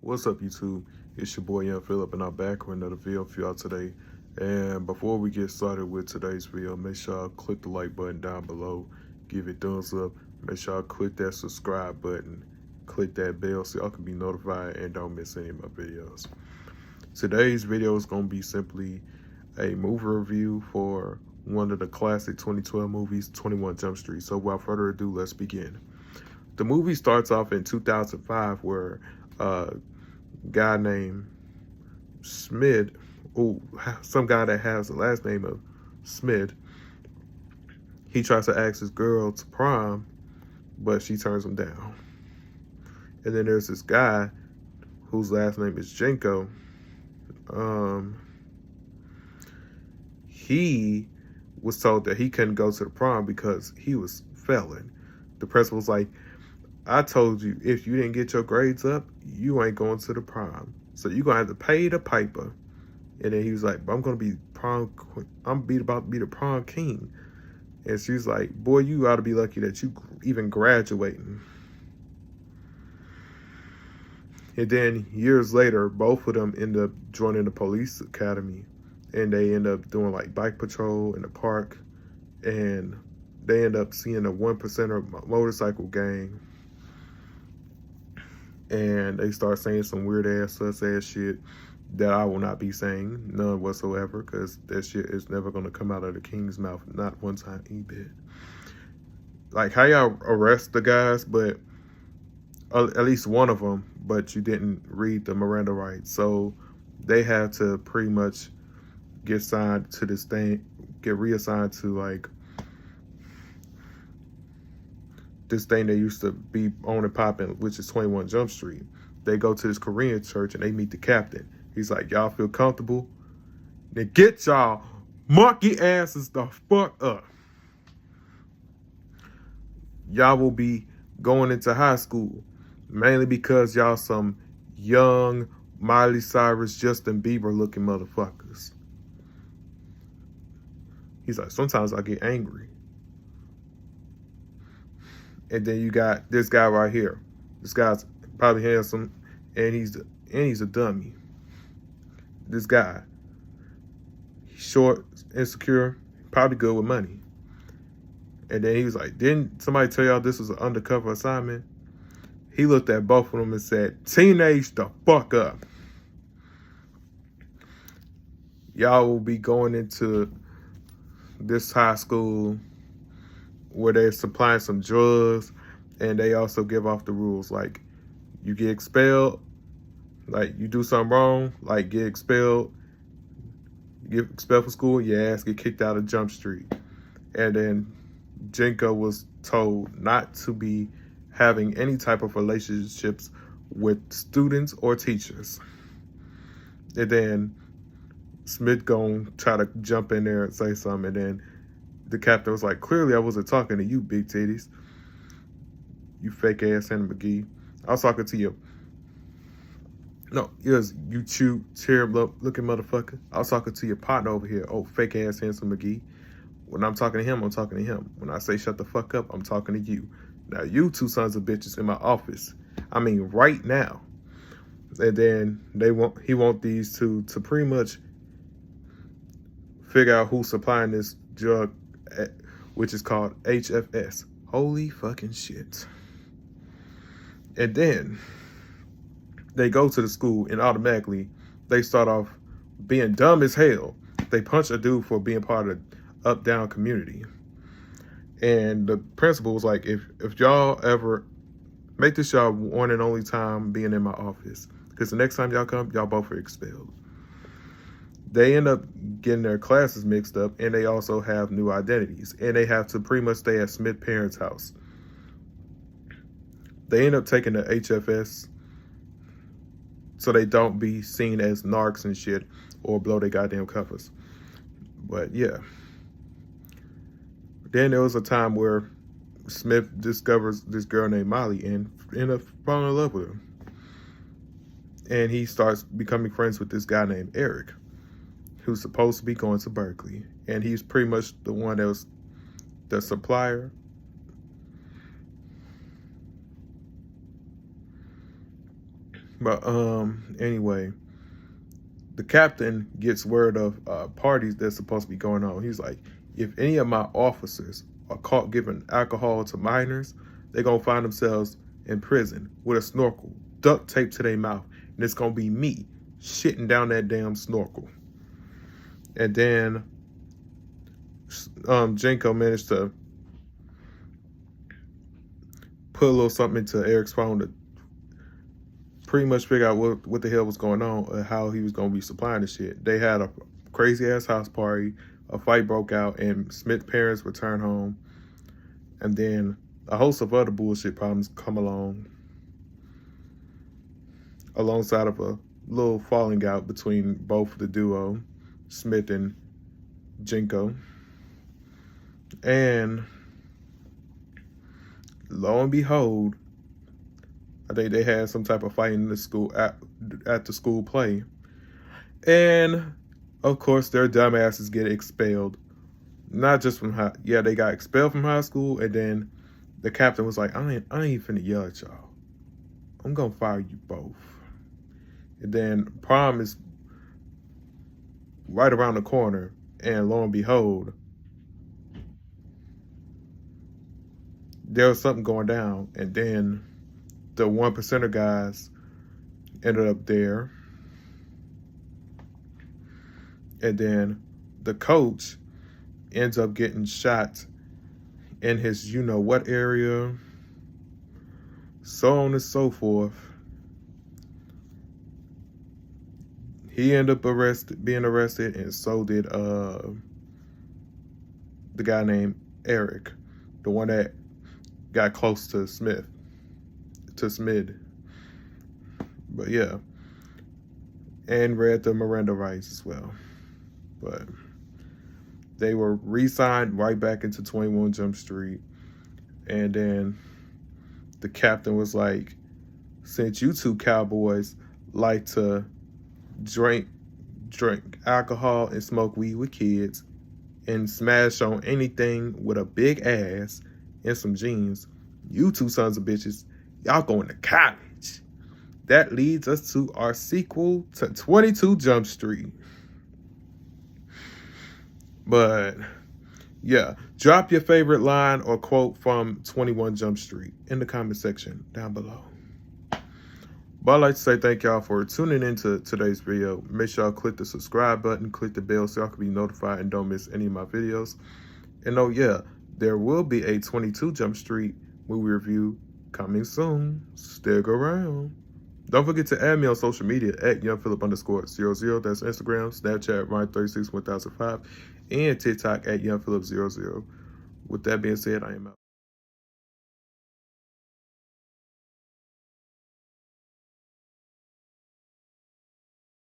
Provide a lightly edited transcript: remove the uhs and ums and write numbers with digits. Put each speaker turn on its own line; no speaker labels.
What's up, YouTube? It's your boy Young Philip, and I'm back with another video for y'all today. And before we get started with today's video, make sure y'all click the like button down below, give it thumbs up, make sure y'all click that subscribe button, click that bell so y'all can be notified and don't miss any of my videos. Today's video is going to be simply a movie review for one of the classic 2012 movies, 21 Jump Street. So without further ado, let's begin. The movie starts off in 2005 where a guy named Smith, some guy that has the last name of Smith, he tries to ask his girl to prom, but she turns him down. And then there's this guy whose last name is Jenko. He was told that he couldn't go to the prom because he was failing. The principal's like, I told you, if you didn't get your grades up, you ain't going to the prom. So you're going to have to pay the piper. And then he was like, but I'm going to be prom, about to be the prom king. And she's like, boy, you ought to be lucky that you even graduating. And then years later, both of them end up joining the police academy. And they end up doing like bike patrol in the park. And they end up seeing a 1% motorcycle gang. And they start saying some weird ass, sus ass shit that I will not be saying, none whatsoever, because that shit is never going to come out of the king's mouth, not one time he bit. Like, how y'all arrest the guys, but at least one of them, but you didn't read the Miranda rights, so they have to pretty much get signed to this thing, get reassigned to like this thing they used to be on and popping, which is 21 Jump Street. They go to this Korean church and they meet the captain. He's like, y'all feel comfortable? Then get y'all monkey asses the fuck up. Y'all will be going into high school, mainly because y'all some young Miley Cyrus, Justin Bieber looking motherfuckers. He's like, sometimes I get angry. And then you got this guy right here. This guy's probably handsome, and he's a dummy. This guy, he's short, insecure, probably good with money. And then he was like, didn't somebody tell y'all this was an undercover assignment? He looked at both of them and said, teenage the fuck up. Y'all will be going into this high school where they're supplying some drugs, and they also give off the rules, like you get expelled, like you do something wrong, like get expelled from school, your ass get kicked out of Jump Street. And then Jenko was told not to be having any type of relationships with students or teachers. And then Smith gonna try to jump in there and say something, and then the captain was like, clearly I wasn't talking to you, big titties. You fake ass Hannah McGee. I was talking to you. No, yes, you terrible looking motherfucker. I was talking to your partner over here. Oh, fake ass Handsome McGee. When I'm talking to him, I'm talking to him. When I say shut the fuck up, I'm talking to you. Now, you two sons of bitches in my office. I mean, right now. And then he want these two to pretty much figure out who's supplying this drug, which is called HFS. Holy fucking shit. And then they go to the school and automatically they start off being dumb as hell. They punch a dude for being part of the up-down community. And the principal was like, if y'all ever make this y'all one and only time being in my office, because the next time y'all come, y'all both are expelled. They end up getting their classes mixed up, and they also have new identities, and they have to pretty much stay at Smith's parents' house. They end up taking the HFS so they don't be seen as narcs and shit or blow their goddamn covers. But yeah. Then there was a time where Smith discovers this girl named Molly and end up falling in love with her. And he starts becoming friends with this guy named Eric, who's supposed to be going to Berkeley. And he's pretty much the one that was the supplier. But anyway, the captain gets word of parties that's supposed to be going on. He's like, if any of my officers are caught giving alcohol to minors, they're going to find themselves in prison with a snorkel duct taped to their mouth. And it's going to be me shitting down that damn snorkel. And then Jenko managed to put a little something into Eric's phone to pretty much figure out what the hell was going on and how he was going to be supplying the shit. They had a crazy-ass house party. A fight broke out, and Smith's parents returned home. And then a host of other bullshit problems come along alongside of a little falling out between both the duo, Smith and Jenko. And lo and behold, I think they had some type of fight in the school at the school play. And of course, their dumbasses get expelled. Not just from they got expelled from high school, and then the captain was like, I ain't finna yell at y'all. I'm gonna fire you both. And then prom is right around the corner, and lo and behold, there was something going down, and then the 1% guys ended up there. And then the coach ends up getting shot in his you-know-what area, so on and so forth. He ended up being arrested, and so did the guy named Eric, the one that got close to Smith. But yeah, and read the Miranda rights as well. But they were re-signed right back into 21 Jump Street. And then the captain was like, since you two cowboys like to drink alcohol and smoke weed with kids and smash on anything with a big ass and some jeans, you two sons of bitches, y'all going to college. That leads us to our sequel to 22 Jump Street. But yeah, drop your favorite line or quote from 21 Jump Street in the comment section down below. But I'd like to say thank y'all for tuning into today's video. Make sure y'all click the subscribe button, click the bell so y'all can be notified and don't miss any of my videos. And oh yeah, there will be a 22 Jump Street movie review coming soon. Stick around. Don't forget to add me on social media at YoungPhilip_00. That's Instagram, Snapchat, Ryan361005, and TikTok at YoungPhilip00. With that being said, I am out.